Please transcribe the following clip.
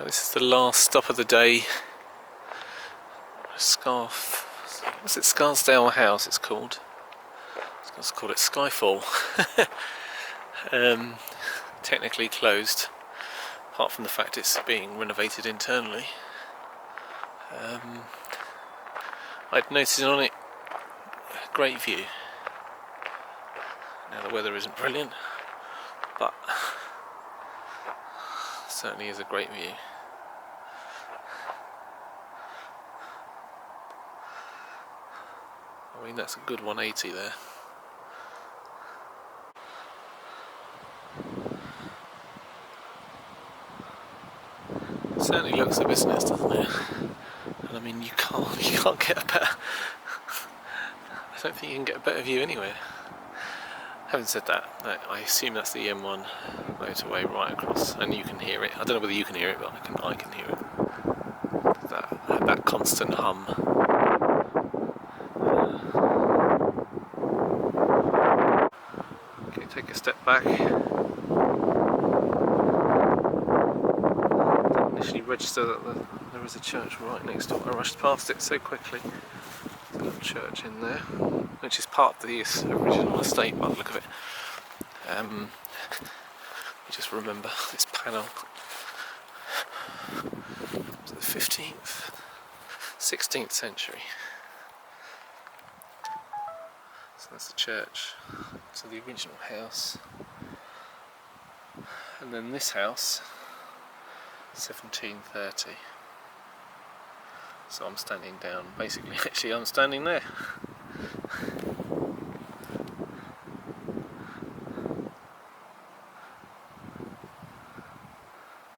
This is the last stop of the day. What's it? Scarsdale House it's called. Let's call it Skyfall. Technically closed, apart from the fact it's being renovated internally. I'd noticed on it a great view. Now the weather isn't brilliant, but certainly is a great view. I mean, that's a good 180 there. It certainly looks a business, doesn't it? And I mean, you can't get a better. I don't think you can get a better view anywhere. Having said that, I assume that's the M1 motorway right across, and you can hear it. I don't know whether you can hear it, but I can hear it. That constant hum. Okay, take a step back. Didn't initially register that there was a church right next door. I rushed past it so quickly. There's a little church in there, which is part of the original estate by the look of it. You just remember this panel. Was it the 15th, 16th century? So that's the church. So the original house, and then this house, 1730. So I'm standing down. Basically, actually, I'm standing there.